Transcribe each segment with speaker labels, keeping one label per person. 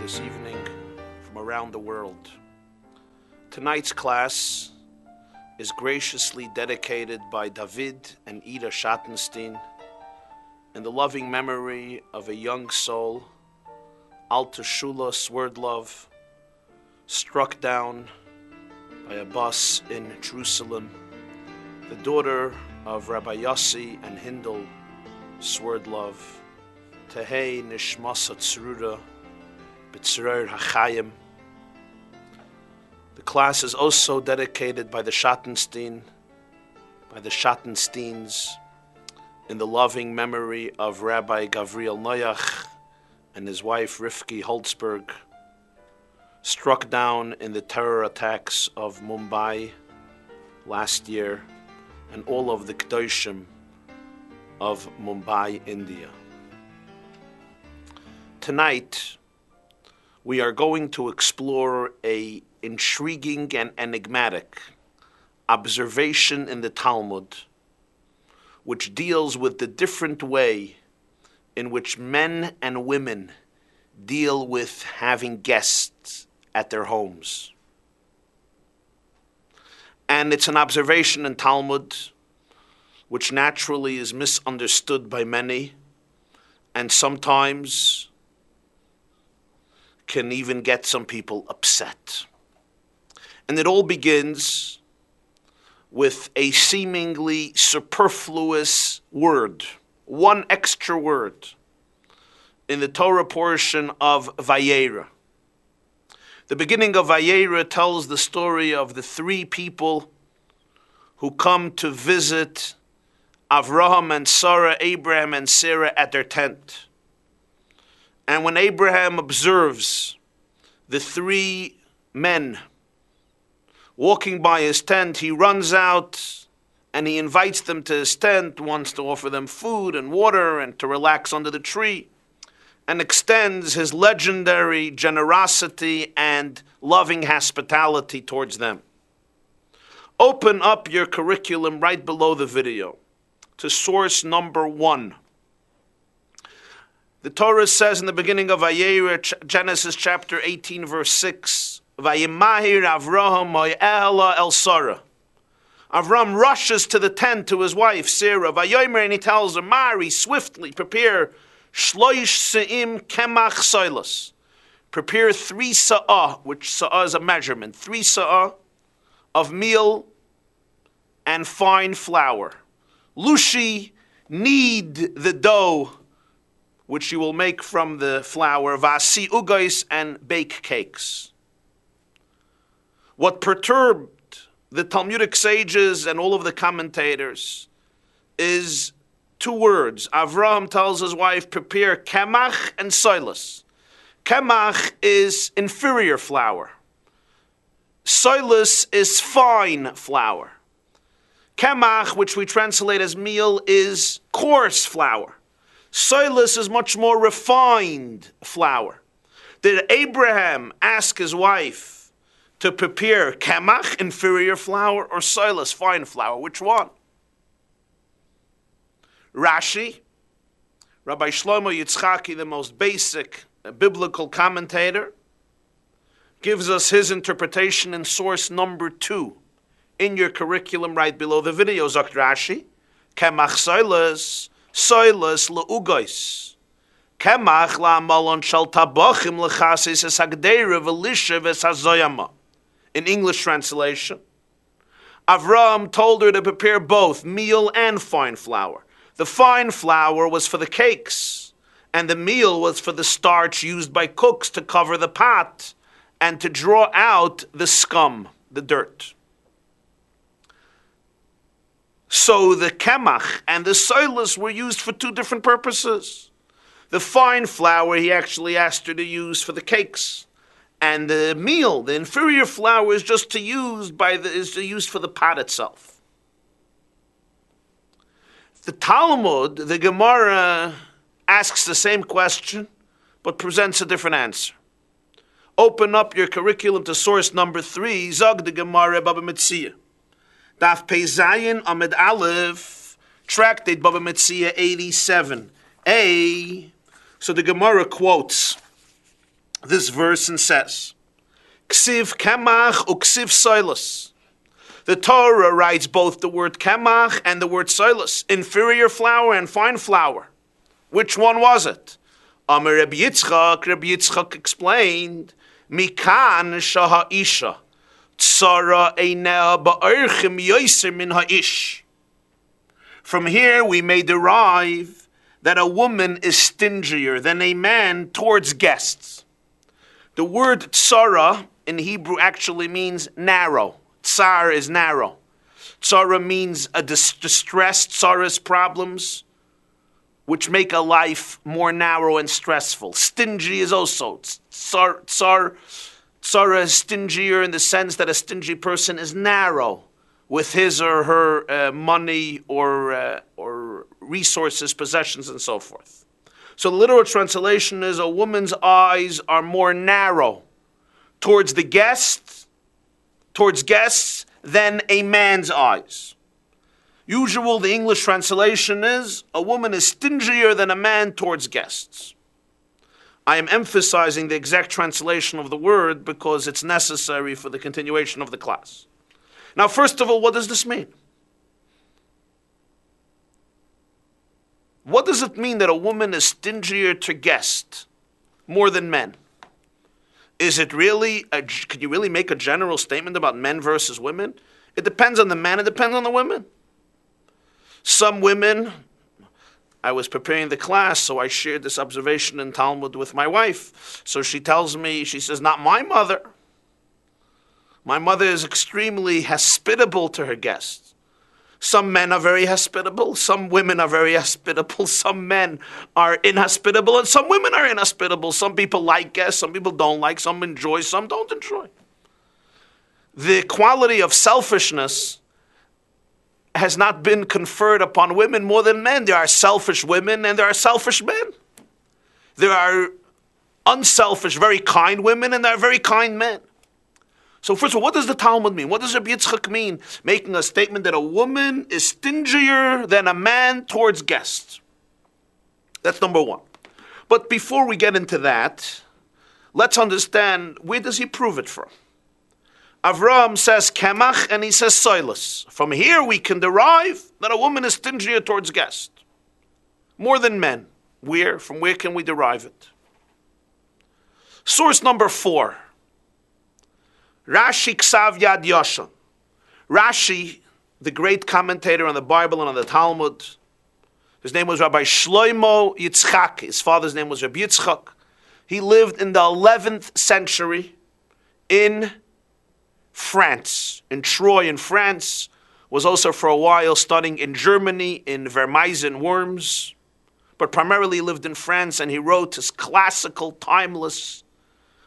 Speaker 1: this evening from around the world. Tonight's class is graciously dedicated by David and Ida Schattenstein in the loving memory of a young soul, Alta Shula Swerdlov, struck down by a bus in Jerusalem, the daughter of Rabbi Yossi and Hindel Swerdlov, Tehei Nishmasa Tzruda B'Tzrer HaChayim. The class is also dedicated by the Schattensteins, in the loving memory of Rabbi Gavriel Noyach and his wife Rivki Holtzberg, struck down in the terror attacks of Mumbai last year, and all of the Kedoshim of Mumbai, India. Tonight, we are going to explore an intriguing and enigmatic observation in the Talmud, which deals with the different way in which men and women deal with having guests at their homes. And it's an observation in Talmud which naturally is misunderstood by many, and sometimes can even get some people upset. And it all begins with a seemingly superfluous word, one extra word, in the Torah portion of Vayeira. The beginning of Vayeira tells the story of the three people who come to visit Avraham and Sarah, Abraham and Sarah at their tent. And when Abraham observes the three men walking by his tent, he runs out and he invites them to his tent, wants to offer them food and water and to relax under the tree, and extends his legendary generosity and loving hospitality towards them. Open up your curriculum right below the video to source number 1. The Torah says in the beginning of Vayeira, Genesis chapter 18, verse 6, Vayimahir Avraham Mo'ela El Sarah. Avram rushes to the tent to his wife, Sarah. Vayomer, and he tells her, Mari, swiftly prepare Shloish Se'im Kemach Soilos. Prepare 3 sa'ah, which sa'ah is a measurement, 3 sa'ah of meal and fine flour. Lushi, knead the dough, which you will make from the flour, vasi ugais, and bake cakes. What perturbed the Talmudic sages and all of the commentators is 2 words. Avraham tells his wife, prepare kemach and soilus. Kemach is inferior flour. Soilus is fine flour. Kemach, which we translate as meal, is coarse flour. Soilus is much more refined flour. Did Abraham ask his wife to prepare kemach, inferior flour, or soilus, fine flour? Which one? Rashi, Rabbi Shlomo Yitzchaki, the most basic biblical commentator, gives us his interpretation in source number 2 in your curriculum right below the video. Zok Rashi, kemach soilus, soilus le'ugos. Kemach la'amalon shal tabachim lechasis es hagdeira v'lisha v'sazoyama. In English translation, Avram told her to prepare both meal and fine flour. The fine flour was for the cakes, and the meal was for the starch used by cooks to cover the pot and to draw out the scum, the dirt. So the kemach and the soilus were used for 2 different purposes. The fine flour he actually asked her to use for the cakes, and the meal, the inferior flour, is just used for the pot itself. The Talmud, the Gemara, asks the same question, but presents a different answer. Open up your curriculum to source number 3, Zog the Gemara Baba Metzia. Daf Pei Zayin Amid Aleph, tractate Baba Metzia 87a. So the Gemara quotes this verse and says, Ksiv kemach uksiv soilus. The Torah writes both the word kemach and the word soilus, inferior flour and fine flour. Which one was it? Amar Rabbi Yitzchak explained, Mikan shaha isha, tsara einea ba'archim yoser min ha'ish. From here we may derive that a woman is stingier than a man towards guests. The word tsara in Hebrew actually means narrow. Tsar is narrow. Tsara means a distress, tsaras, problems, which make a life more narrow and stressful. Stingy is also. Tsara is stingier in the sense that a stingy person is narrow with his or her money or resources, possessions, and so forth. So the literal translation is a woman's eyes are more narrow towards guests than a man's eyes. The English translation is, a woman is stingier than a man towards guests. I am emphasizing the exact translation of the word because it's necessary for the continuation of the class. Now, first of all, what does this mean? What does it mean that a woman is stingier to guests more than men? Is it really, could you really make a general statement about men versus women? It depends on the man, it depends on the women. Some women, I was preparing the class, so I shared this observation in Talmud with my wife. So she tells me, she says, not my mother. My mother is extremely hospitable to her guests. Some men are very hospitable, some women are very hospitable, some men are inhospitable, and some women are inhospitable. Some people like guests, some people don't like, some enjoy, some don't enjoy. The quality of selfishness has not been conferred upon women more than men. There are selfish women and there are selfish men. There are unselfish, very kind women and there are very kind men. So first of all, what does the Talmud mean? What does Rabbi Yitzchak mean, making a statement that a woman is stingier than a man towards guests? That's number one. But before we get into that, let's understand, where does he prove it from? Avram says kemach and he says soilus. From here we can derive that a woman is stingier towards guests, more than men. Where? From where can we derive it? Source number 4. Rashi Ksav Yad Yashan. Rashi, the great commentator on the Bible and on the Talmud, his name was Rabbi Shlomo Yitzchak. His father's name was Rabbi Yitzchak. He lived in the 11th century in France, in Troyes in France, was also for a while studying in Germany, in Vermeisen, Worms, but primarily lived in France, and he wrote his classical, timeless,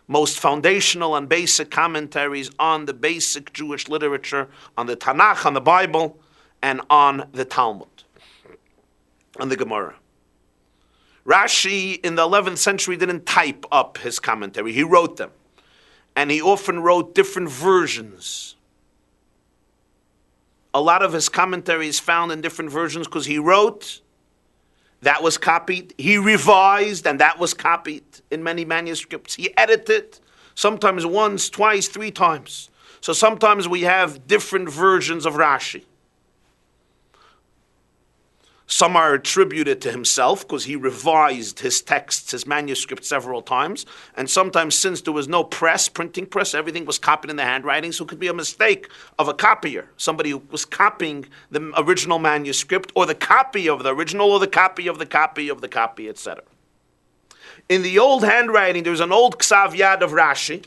Speaker 1: most foundational and basic commentaries on the basic Jewish literature, on the Tanakh, on the Bible, and on the Talmud, on the Gemara. Rashi in the 11th century didn't type up his commentary, he wrote them. And he often wrote different versions. A lot of his commentary is found in different versions because he wrote, that was copied. He revised, and that was copied in many manuscripts. He edited, sometimes once, twice, 3 times. So sometimes we have different versions of Rashi. Some are attributed to himself because he revised his texts, his manuscripts several times. And sometimes, since there was no press, printing press, everything was copied in the handwriting, so it could be a mistake of a copier. Somebody who was copying the original manuscript, or the copy of the original, or the copy of the copy of the copy, etc. In the old handwriting, there's an old Ksav Yad of Rashi.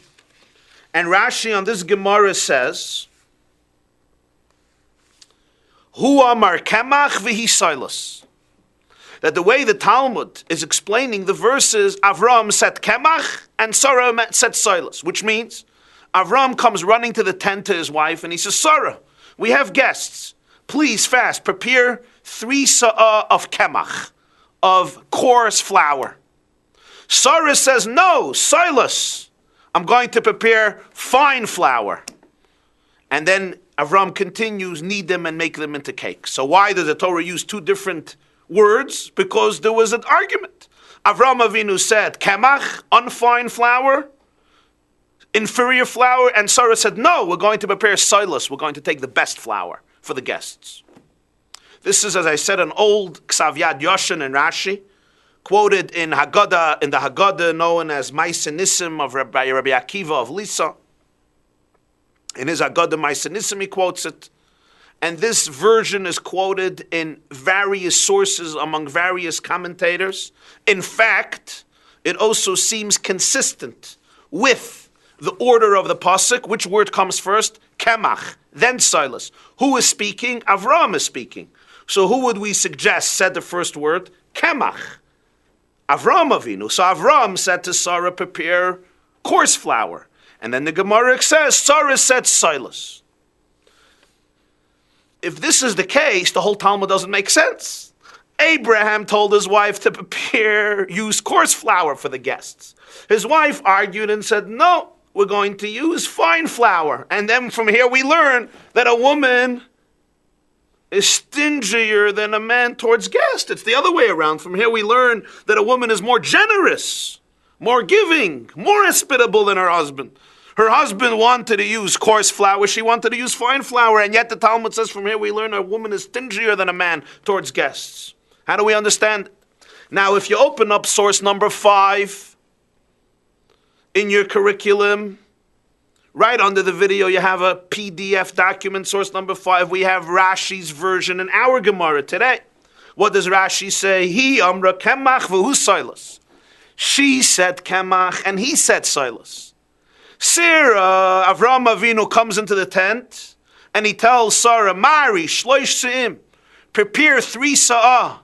Speaker 1: And Rashi on this Gemara says, Hu amar kemach v'hi soilus. That the way the Talmud is explaining the verses, Avram said kemach and Sarah said soilus, which means Avram comes running to the tent to his wife and he says, Sarah, we have guests. Please fast, prepare 3 sa'ah of kemach, of coarse flour. Sarah says, no, soilus. I'm going to prepare fine flour. And then Avram continues, knead them and make them into cakes. So why does the Torah use 2 different words? Because there was an argument. Avram Avinu said, Kemach, unfine flour, inferior flour, and Sarah said, no, we're going to prepare silas. We're going to take the best flour for the guests. This is, as I said, an old Ksav Yad Yoshin and Rashi, quoted in the Haggadah known as Ma'aseh Nisim of Rabbi Akiva of Lisa. In his Haggadah Ma'aseh Nisim he quotes it. And this version is quoted in various sources among various commentators. In fact, it also seems consistent with the order of the pasuk. Which word comes first? Kemach, then silas. Who is speaking? Avram is speaking. So who would we suggest said the first word? Kemach. Avram Avinu. So Avram said to Sarah, prepare coarse flour. And then the Gemara says, Sarah said silas. If this is the case, the whole Talmud doesn't make sense. Abraham told his wife to use coarse flour for the guests. His wife argued and said, no, we're going to use fine flour. And then from here we learn that a woman is stingier than a man towards guests. It's the other way around. From here we learn that a woman is more generous, more giving, more hospitable than her husband. Her husband wanted to use coarse flour. She wanted to use fine flour. And yet the Talmud says from here we learn a woman is stingier than a man towards guests. How do we understand? Now, if you open up source number 5 in your curriculum, right under the video you have a PDF document, source number 5. We have Rashi's version in our Gemara today. What does Rashi say? He amra kemach v'hu silas. She said kemach and he said silas. Sarah, Avram Avinu comes into the tent and he tells Sarah, Mari, shloish se'im, prepare 3 sa'ah.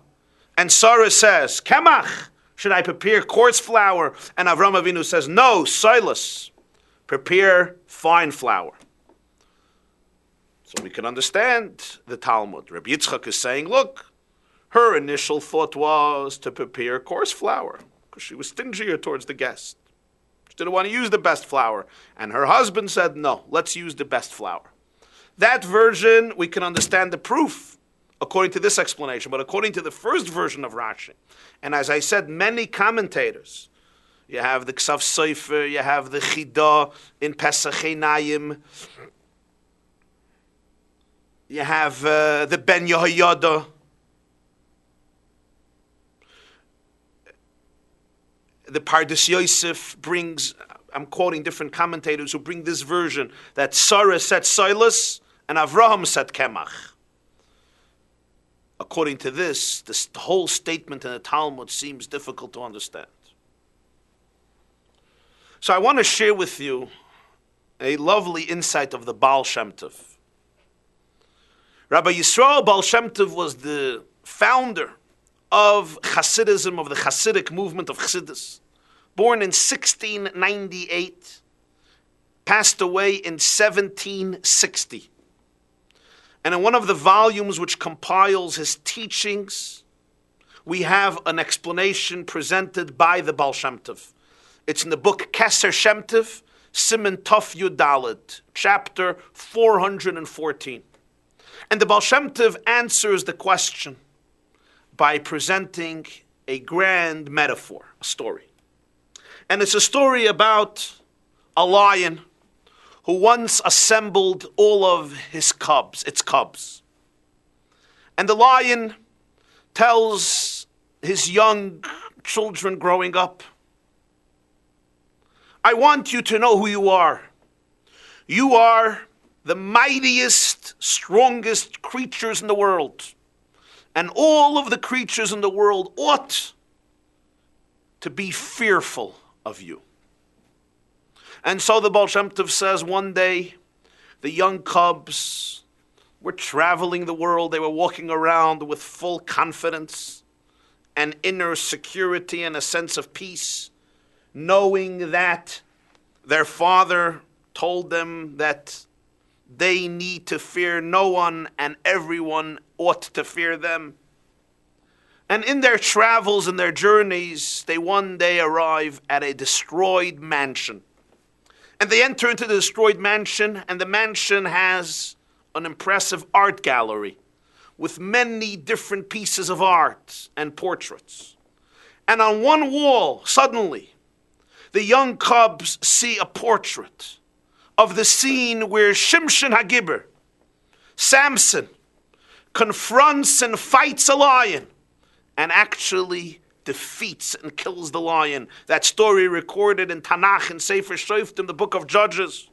Speaker 1: And Sarah says, Kemach, should I prepare coarse flour? And Avram Avinu says, no, silas, prepare fine flour. So we can understand the Talmud. Rabbi Yitzchak is saying, look, her initial thought was to prepare coarse flour because she was stingier towards the guest. She didn't want to use the best flour. And her husband said, no, let's use the best flour. That version, we can understand the proof according to this explanation. But according to the first version of Rashi, and as I said, many commentators, you have the Ksav Sofer, you have the Chidah in Pesach Einayim, you have the Ben Yehoyada, the Pardes Yosef brings, I'm quoting different commentators who bring this version, that Sarah said silas and Avraham said kemach. According to this whole statement in the Talmud seems difficult to understand. So I want to share with you a lovely insight of the Baal Shem Tov. Rabbi Yisrael Baal Shem Tov was the founder of Hasidism, of the Hasidic movement of Chassidus. Born in 1698, passed away in 1760. And in one of the volumes which compiles his teachings, we have an explanation presented by the Baal Shem Tov. It's in the book Keser Shem Tov, Siman Tov Yud Daled, chapter 414. And the Baal Shem Tov answers the question by presenting a grand metaphor, a story. And it's a story about a lion who once assembled all of its cubs. And the lion tells his young children growing up, I want you to know who you are. You are the mightiest, strongest creatures in the world. And all of the creatures in the world ought to be fearful of you. And so the Baal Shem Tov says one day the young cubs were traveling the world. They were walking around with full confidence and inner security and a sense of peace, knowing that their father told them that they need to fear no one and everyone ought to fear them. And in their travels and their journeys, they one day arrive at a destroyed mansion. And they enter into the destroyed mansion, and the mansion has an impressive art gallery with many different pieces of art and portraits. And on one wall, suddenly, the young cubs see a portrait of the scene where Shimshon HaGibber, Samson, confronts and fights a lion and actually defeats and kills the lion. That story recorded in Tanakh and Sefer Shoftim, the book of Judges,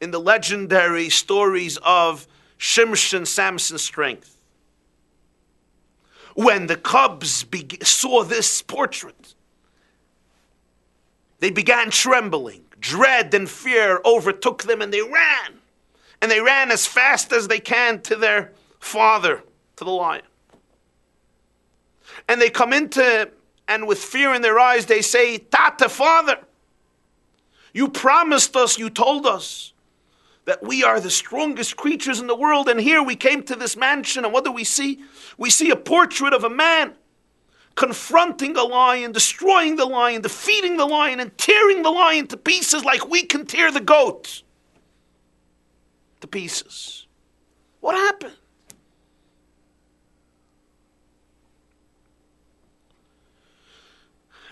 Speaker 1: in the legendary stories of Shimshon, Samson's strength. When the cubs saw this portrait, they began trembling. Dread and fear overtook them, and they ran. And they ran as fast as they can to their father, to the lion. And they come into, and with fear in their eyes, they say, Tata, father, you promised us, you told us that we are the strongest creatures in the world, and here we came to this mansion, and what do we see? We see a portrait of a man confronting a lion, destroying the lion, defeating the lion, and tearing the lion to pieces like we can tear the goat to pieces. What happened?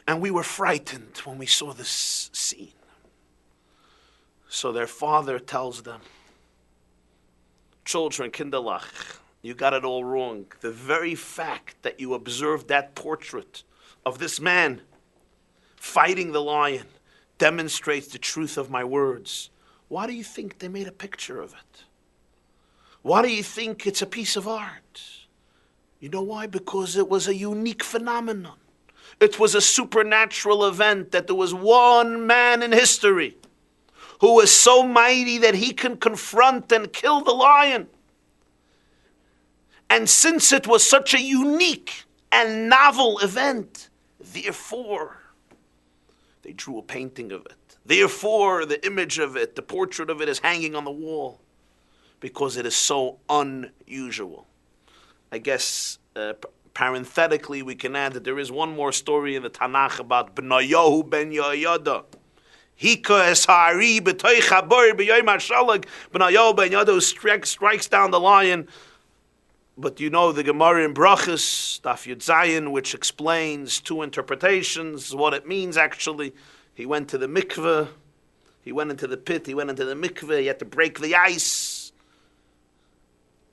Speaker 1: And we were frightened when we saw this scene. So their father tells them, children, kinderlach, you got it all wrong. The very fact that you observed that portrait of this man fighting the lion demonstrates the truth of my words. Why do you think they made a picture of it? Why do you think it's a piece of art? You know why? Because it was a unique phenomenon. It was a supernatural event, that there was one man in history who was so mighty that he can confront and kill the lion. And since it was such a unique and novel event, therefore, they drew a painting of it. Therefore, the image of it, the portrait of it is hanging on the wall, because it is so unusual. I guess, parenthetically, we can add that there is one more story in the Tanakh about Benayahu ben Yehoyada. Hika eshari b'toich habor b'yoyim hashalag. Benayahu ben Yehoyada strikes down the lion. But you know the Gemara in Brachos, Daf Yud Zayin, which explains two interpretations, what it means actually. He went to the mikveh, he went into the pit, he went into the mikveh, he had to break the ice.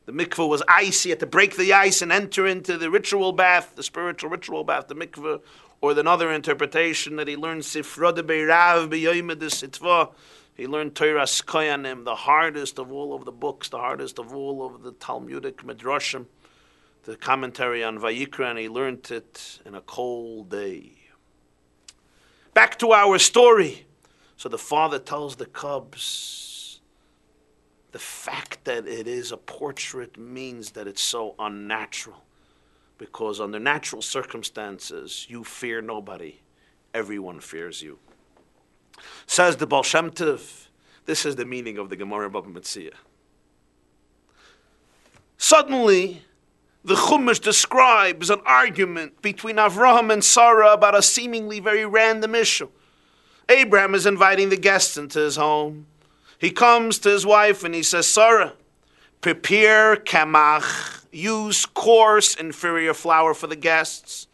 Speaker 1: The mikveh was ice, he had to break the ice and enter into the ritual bath, the spiritual ritual bath, the mikveh. Or another interpretation that he learned Sifra de Beirav b'yoyim de Sitva. He learned Toras Koyanim, the hardest of all of the books, the hardest of all of the Talmudic Midrashim, the commentary on Vayikra, and he learned it in a cold day. Back to our story. So the father tells the cubs, the fact that it is a portrait means that it's so unnatural. Because under natural circumstances, you fear nobody. Everyone fears you. Says the Baal Shem Tov, this is the meaning of the Gemara Baba Metzia. Suddenly, the Chumash describes an argument between Avraham and Sarah about a seemingly very random issue. Abraham is inviting the guests into his home. He comes to his wife and he says, Sarah, prepare kamach, use coarse, inferior flour for the guests.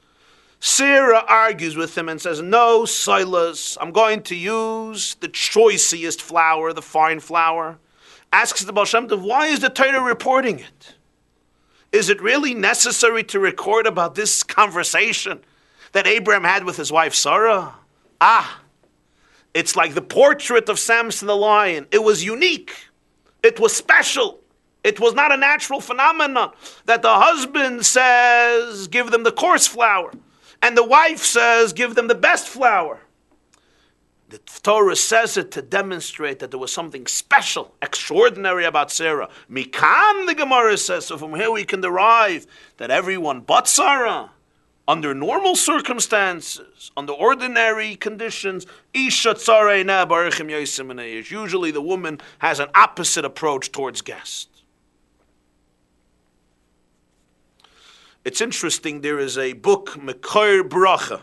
Speaker 1: Sarah argues with him and says, no, Silas, I'm going to use the choicest flour, the fine flour. Asks the Baal Shem Tov, why is the Torah reporting it? Is it really necessary to record about this conversation that Abraham had with his wife Sarah? It's like the portrait of Samson the lion. It was unique. It was special. It was not a natural phenomenon that the husband says, give them the coarse flour. And the wife says, give them the best flour. The Torah says it to demonstrate that there was something special, extraordinary about Sarah. Mikan, the Gemara says, so from here we can derive that everyone but Sarah, under normal circumstances, under ordinary conditions, usually the woman has an opposite approach towards guests. It's interesting, there is a book, Mekor Bracha,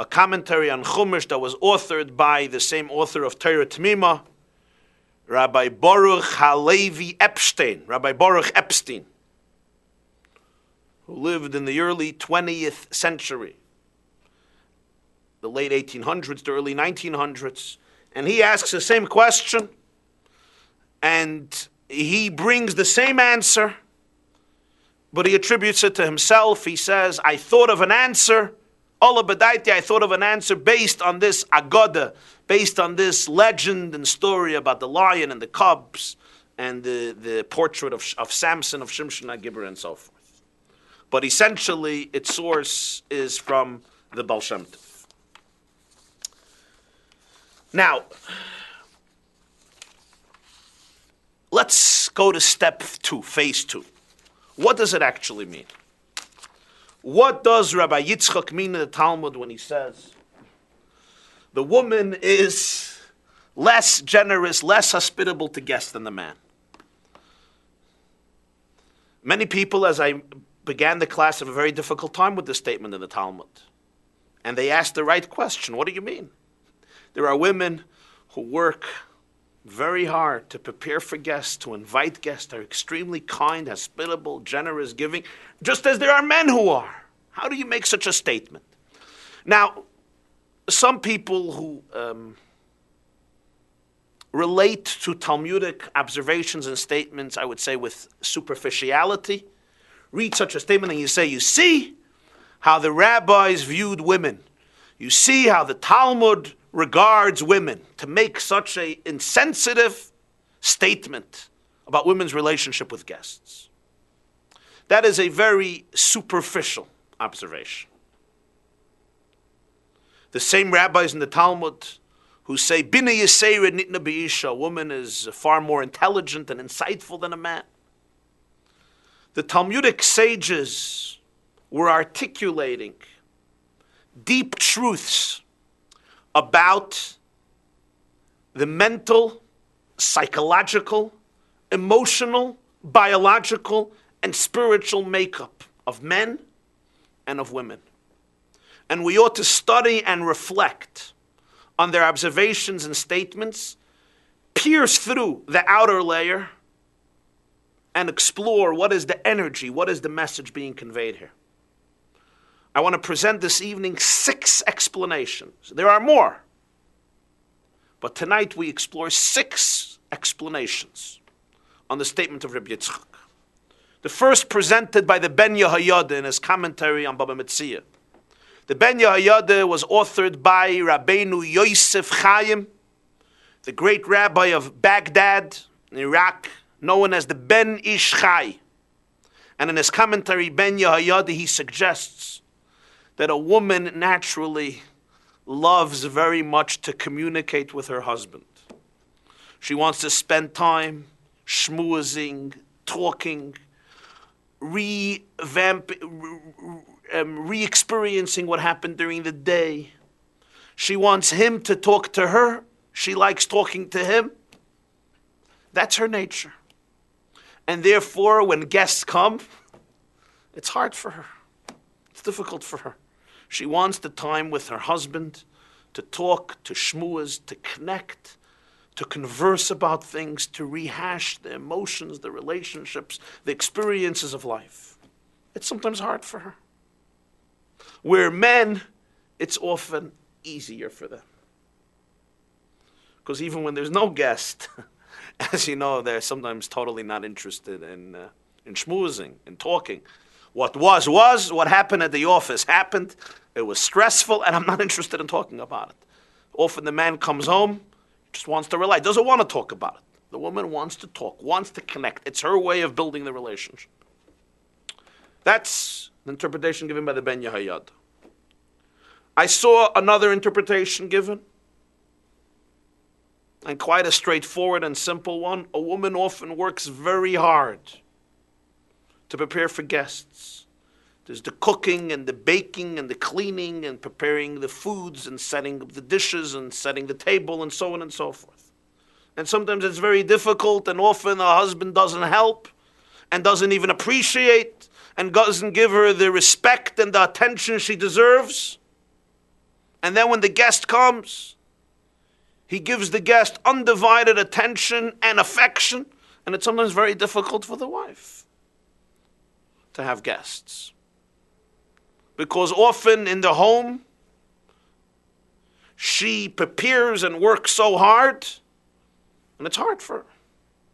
Speaker 1: a commentary on Chumash that was authored by the same author of Torah Tmima, Rabbi Baruch Halevi Epstein, Rabbi Baruch Epstein, who lived in the early 20th century. the late 1800s, the early 1900s, and he asks the same question, and he brings the same answer, but he attributes it to himself. He says, I thought of an answer, Ola B'daiti, I thought of an answer based on this Agoda, based on this legend and story about the lion and the cubs, and the portrait of Samson, of Shimshon HaGibber, and so forth. But essentially, its source is from the Baal Shem Tov. Now, let's go to step 2, phase 2. What does it actually mean? What does Rabbi Yitzchak mean in the Talmud when he says the woman is less generous, less hospitable to guests than the man? Many people, as I began the class, have a very difficult time with this statement in the Talmud. And they ask the right question. What do you mean? There are women who work very hard to prepare for guests, to invite guests, are extremely kind, hospitable, generous, giving, just as there are men who are. How do you make such a statement? Now, some people who relate to Talmudic observations and statements, I would say with superficiality, read such a statement and you say, you see how the rabbis viewed women. You see how the Talmud regards women, to make such an insensitive statement about women's relationship with guests. That is a very superficial observation. The same rabbis in the Talmud who say, Bina Yisera Nitna B'isha, a woman is far more intelligent and insightful than a man. The Talmudic sages were articulating deep truths about the mental, psychological, emotional, biological, and spiritual makeup of men and of women. And we ought to study and reflect on their observations and statements, pierce through the outer layer, and explore what is the energy, what is the message being conveyed here. I want to present this evening 6 explanations. There are more, but tonight we explore 6 explanations on the statement of Rabbi Yitzchak. The first presented by the Ben Yehoyada in his commentary on Baba Metzia. The Ben Yehoyada was authored by Rabbeinu Yosef Chaim, the great rabbi of Baghdad in Iraq, known as the Ben Ish Chai. And in his commentary, Ben Yehoyada, he suggests that a woman naturally loves very much to communicate with her husband. She wants to spend time schmoozing, talking, re-experiencing what happened during the day. She wants him to talk to her. She likes talking to him. That's her nature. And therefore, when guests come, it's hard for her. It's difficult for her. She wants the time with her husband to talk, to schmooze, to connect, to converse about things, to rehash the emotions, the relationships, the experiences of life. It's sometimes hard for her. Where men, it's often easier for them. Because even when there's no guest, as you know, they're sometimes totally not interested in schmoozing, in talking. What was, what happened at the office happened. It was stressful, and I'm not interested in talking about it. Often the man comes home, just wants to rely, doesn't want to talk about it. The woman wants to talk, wants to connect. It's her way of building the relationship. That's the interpretation given by the Ben Yehoyada. I saw another interpretation given, and quite a straightforward and simple one. A woman often works very hard to prepare for guests. There's the cooking and the baking and the cleaning and preparing the foods and setting up the dishes and setting the table and so on and so forth. And sometimes it's very difficult, and often the husband doesn't help and doesn't even appreciate and doesn't give her the respect and the attention she deserves. And then when the guest comes, he gives the guest undivided attention and affection, and it's sometimes very difficult for the wife to have guests. Because often in the home, She prepares and works so hard, and it's hard for her.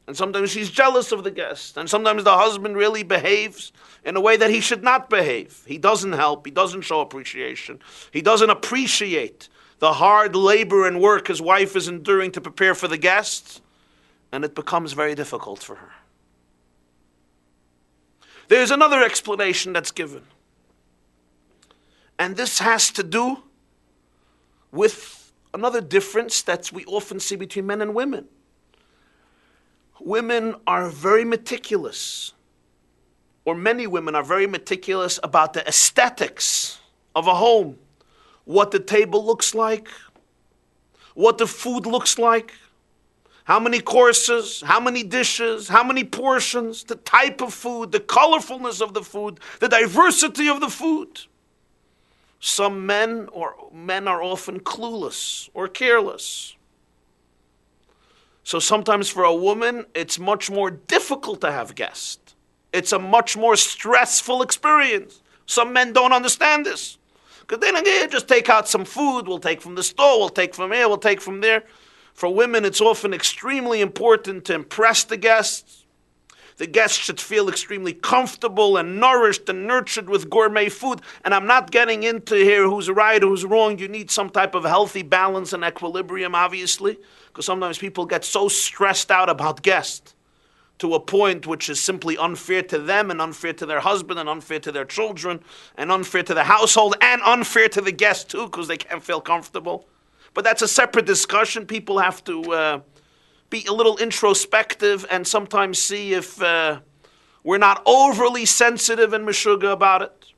Speaker 1: And sometimes she's jealous of the guest. And sometimes the husband really behaves in a way that he should not behave. He doesn't help. He doesn't show appreciation. He doesn't appreciate the hard labor and work his wife is enduring to prepare for the guests. And it becomes very difficult for her. There's another explanation that's given. And this has to do with another difference that we often see between men and women. Women are very meticulous, or many women are very meticulous about the aesthetics of a home. What the table looks like, what the food looks like, how many courses, how many dishes, how many portions, the type of food, the colorfulness of the food, the diversity of the food. Some men are often clueless or careless. So sometimes for a woman, it's much more difficult to have guests. It's a much more stressful experience. Some men don't understand this. Because they don't just take out some food, we'll take from the store, we'll take from here, we'll take from there. For women, it's often extremely important to impress the guests. The guests should feel extremely comfortable and nourished and nurtured with gourmet food. And I'm not getting into here who's right, who's wrong. You need some type of healthy balance and equilibrium, obviously. Because sometimes people get so stressed out about guests to a point which is simply unfair to them and unfair to their husband and unfair to their children and unfair to the household and unfair to the guests too because they can't feel comfortable. But that's a separate discussion. People have to be a little introspective and sometimes see if we're not overly sensitive and meshuggah about it.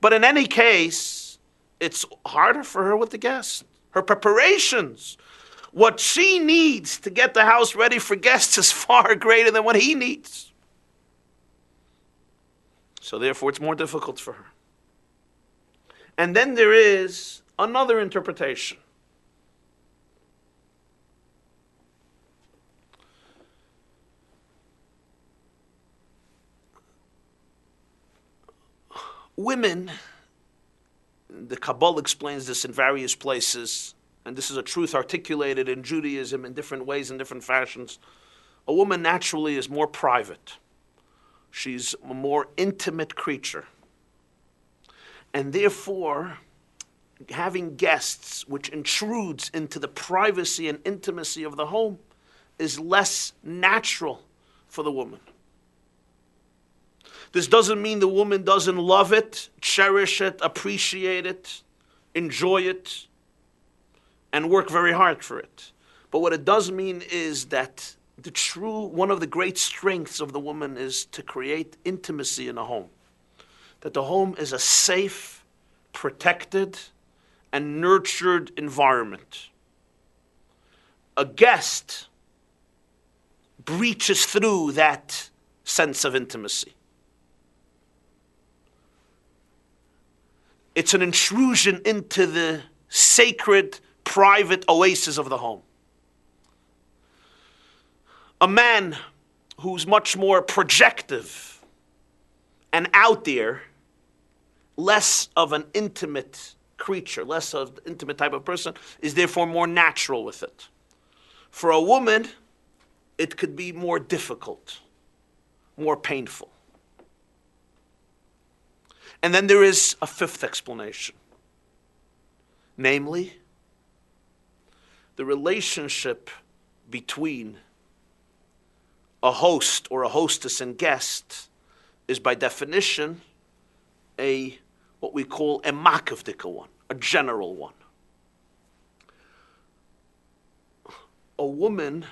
Speaker 1: But in any case, it's harder for her with the guests. Her preparations, what she needs to get the house ready for guests is far greater than what he needs. So therefore, it's more difficult for her. And then there is another interpretation. Women, the Kabbalah explains this in various places, and this is a truth articulated in Judaism in different ways and different fashions. A woman naturally is more private. She's a more intimate creature. And therefore, having guests which intrudes into the privacy and intimacy of the home is less natural for the woman. This doesn't mean the woman doesn't love it, cherish it, appreciate it, enjoy it, and work very hard for it. But what it does mean is that one of the great strengths of the woman is to create intimacy in a home. That the home is a safe, protected, and nurtured environment. A guest breaches through that sense of intimacy. It's an intrusion into the sacred, private oasis of the home. A man who's much more projective and out there, less of an intimate creature, less of the intimate type of person, is therefore more natural with it. For a woman, it could be more difficult, more painful. And then there is a fifth explanation. Namely, the relationship between a host or a hostess and guest is by definition what we call a makavdika one, a general one. A woman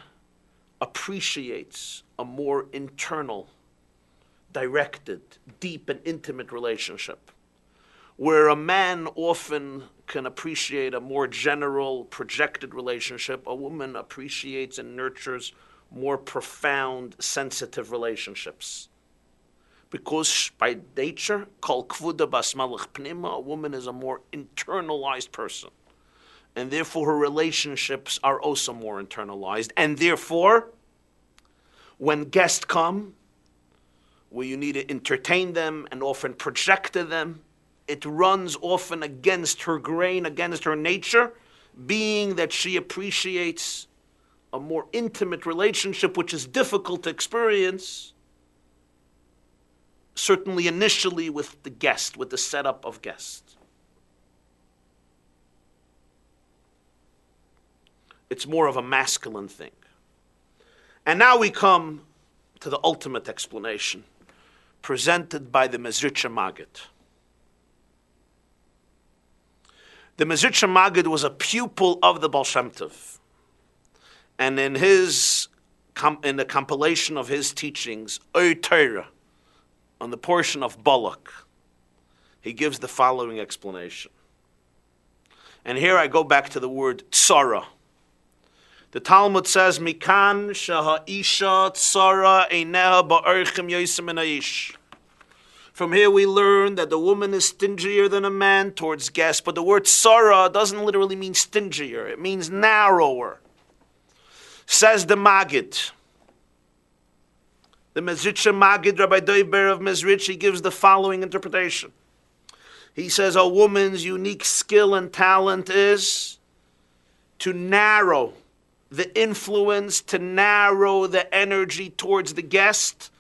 Speaker 1: appreciates a more internal, directed, deep and intimate relationship, where a man often can appreciate a more general, projected relationship. A woman appreciates and nurtures more profound, sensitive relationships. Because by nature, kol kvuda bas malach pnima, a woman is a more internalized person. And therefore her relationships are also more internalized. And therefore, when guests come, where you need to entertain them and often project to them, it runs often against her grain, against her nature, being that she appreciates a more intimate relationship, which is difficult to experience, certainly initially with the guest, with the setup of guests. It's more of a masculine thing. And now we come to the ultimate explanation, presented by the Mezritcha Maggid. The Mezritcha Maggid was a pupil of the Baal Shem Tov. And in the compilation of his teachings, Oy Torah, on the portion of Balak, he gives the following explanation. And here I go back to the word tzara. The Talmud says, Mikan shaha'isha tzara eineha ba'orchim yosem min ha'ish. From here we learn that the woman is stingier than a man towards guests, but the word tzara doesn't literally mean stingier, it means narrower. Says the Maggid, the Mezritcha Maggid, Rabbi Doiber of Mezritch, he gives the following interpretation. He says a woman's unique skill and talent is to narrow the influence, to narrow the energy towards the guest,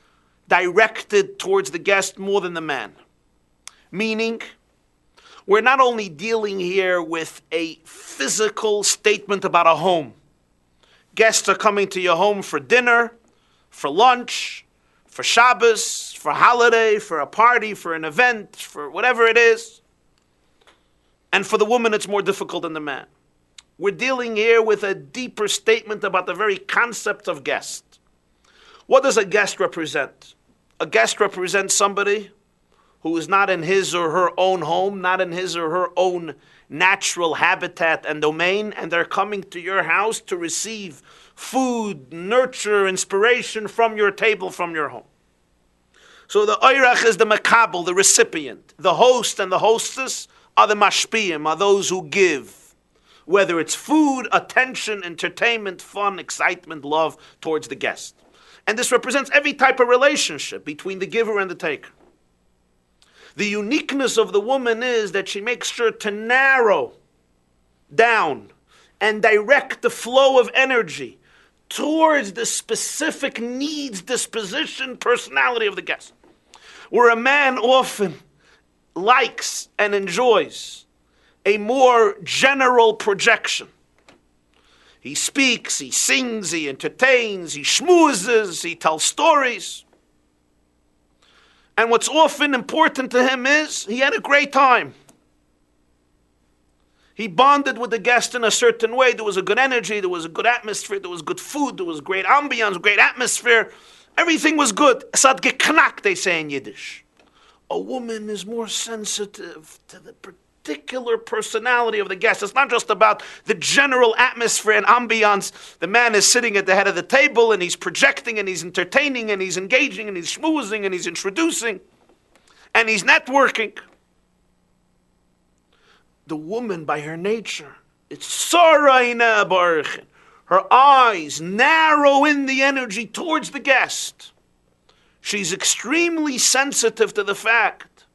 Speaker 1: directed towards the guest more than the man. Meaning, we're not only dealing here with a physical statement about a home. Guests are coming to your home for dinner, for lunch, for Shabbos, for a holiday, for a party, for an event, for whatever it is. And for the woman, it's more difficult than the man. We're dealing here with a deeper statement about the very concept of guest. What does a guest represent? A guest represents somebody who is not in his or her own home, not in his or her own natural habitat and domain, and they're coming to your house to receive food, nurture, inspiration from your table, from your home. So the oirach is the makabel, the recipient. The host and the hostess are the mashpiyim, are those who give. Whether it's food, attention, entertainment, fun, excitement, love towards the guest. And this represents every type of relationship between the giver and the taker. The uniqueness of the woman is that she makes sure to narrow down and direct the flow of energy towards the specific needs, disposition, personality of the guest. Where a man often likes and enjoys a more general projection. He speaks, he sings, he entertains, he schmoozes, he tells stories. And what's often important to him is he had a great time. He bonded with the guest in a certain way. There was a good energy, there was a good atmosphere, there was good food, there was great ambiance, great atmosphere. Everything was good. Es hat geknackt, they say in Yiddish. A woman is more sensitive to the particular personality of the guest. It's not just about the general atmosphere and ambiance. The man is sitting at the head of the table and he's projecting and he's entertaining and he's engaging and he's schmoozing and he's introducing and he's networking. The woman, by her nature, it's sarayna barchin. Her eyes narrow in the energy towards the guest. She's extremely sensitive to the fact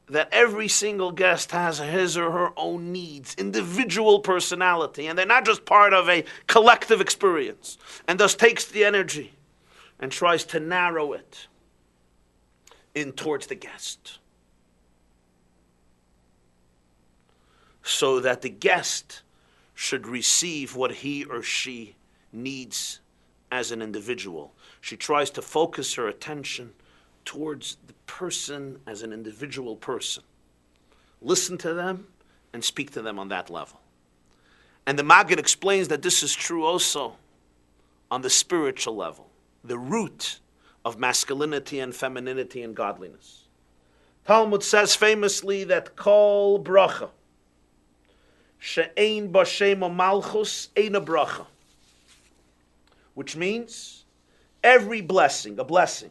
Speaker 1: that every single guest has his or her own needs, individual personality, and they're not just part of a collective experience, and thus takes the energy and tries to narrow it in towards the guest. So that the guest should receive what he or she needs as an individual. She tries to focus her attention towards the person as an individual person. Listen to them and speak to them on that level. And the Maggid explains that this is true also on the spiritual level, the root of masculinity and femininity and godliness. Talmud says famously that kol bracha she'ein b'shem malchus eina bracha, which means every blessing, a blessing,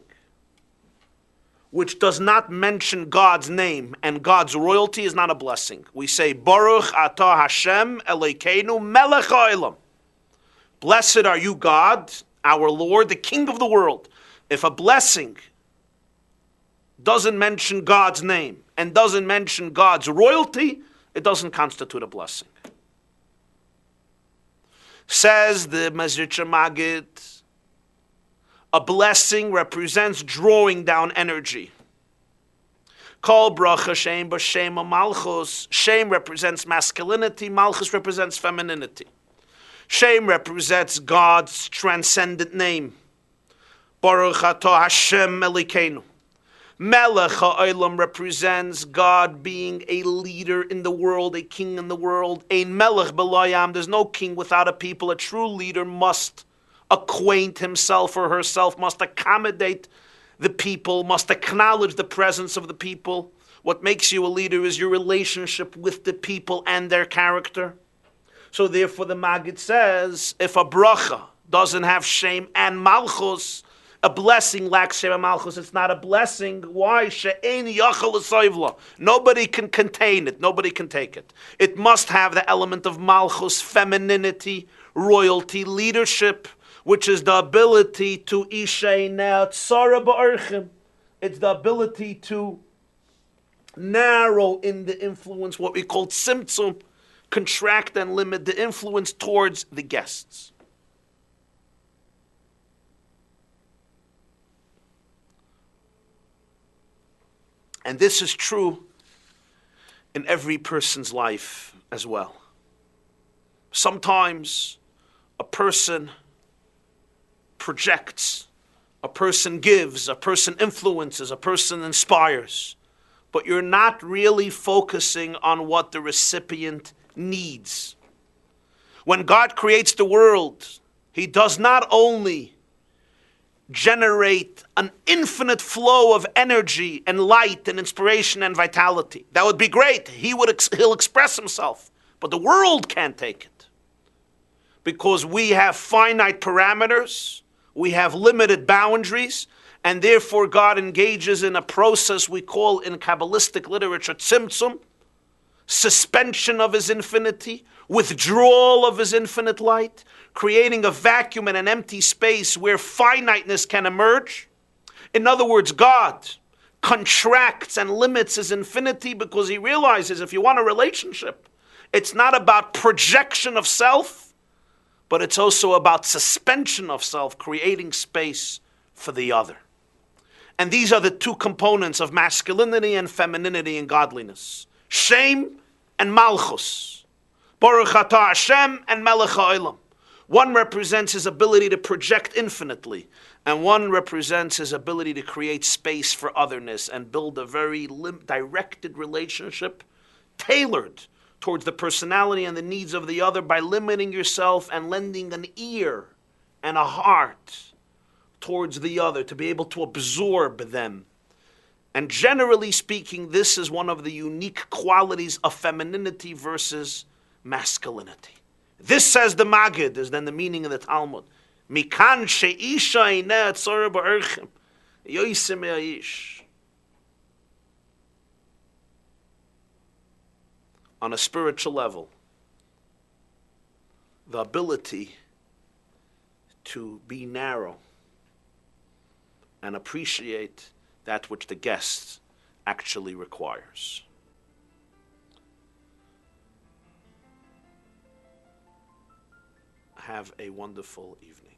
Speaker 1: which does not mention God's name and God's royalty is not a blessing. We say, Baruch atah Hashem Elokeinu melech ha'olam. Blessed are you, God, our Lord, the King of the world. If a blessing doesn't mention God's name and doesn't mention God's royalty, it doesn't constitute a blessing. Says the Mezritcher Magid, a blessing represents drawing down energy. Kol bracha shem b'shem malchus. Shem represents masculinity, malchus represents femininity. Shem represents God's transcendent name. Baruch atah Hashem Elokeinu. Melech ha'olam represents God being a leader in the world, a king in the world. Ein melech b'lo, there's no king without a people. A true leader must acquaint himself or herself, must accommodate the people, must acknowledge the presence of the people. What makes you a leader is your relationship with the people and their character. So therefore the Maggid says, if a bracha doesn't have Shem and Malchus, a blessing lacks Shem and Malchus, it's not a blessing. Why? She'ein yachal l'soivla. Nobody can contain it. Nobody can take it. It must have the element of Malchus, femininity, royalty, leadership, which is the ability to ishay tzara ba'archim. It's the ability to narrow in the influence, what we call tzimtzum, contract and limit the influence towards the guests. And this is true in every person's life as well. Sometimes a person projects, a person gives, a person influences, a person inspires, but you're not really focusing on what the recipient needs. When God creates the world, He does not only generate an infinite flow of energy and light and inspiration and vitality. That would be great. He'll express himself. But the world can't take it. Because we have finite parameters, we have limited boundaries, and therefore God engages in a process we call in Kabbalistic literature tzimtzum, suspension of His infinity, withdrawal of His infinite light, creating a vacuum and an empty space where finiteness can emerge. In other words, God contracts and limits His infinity because He realizes if you want a relationship, it's not about projection of self, but it's also about suspension of self, creating space for the other. And these are the two components of masculinity and femininity and godliness. Shem and Malchus. Baruch atah Hashem and Melech ha'olam. One represents His ability to project infinitely, and one represents His ability to create space for otherness and build a very directed relationship tailored towards the personality and the needs of the other by limiting yourself and lending an ear and a heart towards the other to be able to absorb them. And generally speaking, this is one of the unique qualities of femininity versus masculinity. This, says the Maggid, is then the meaning of the Talmud. Mikan she'isha ineh tzora ba'archim yoyse me'ayish. On a spiritual level, the ability to be narrow and appreciate that which the guest actually requires. Have a wonderful evening.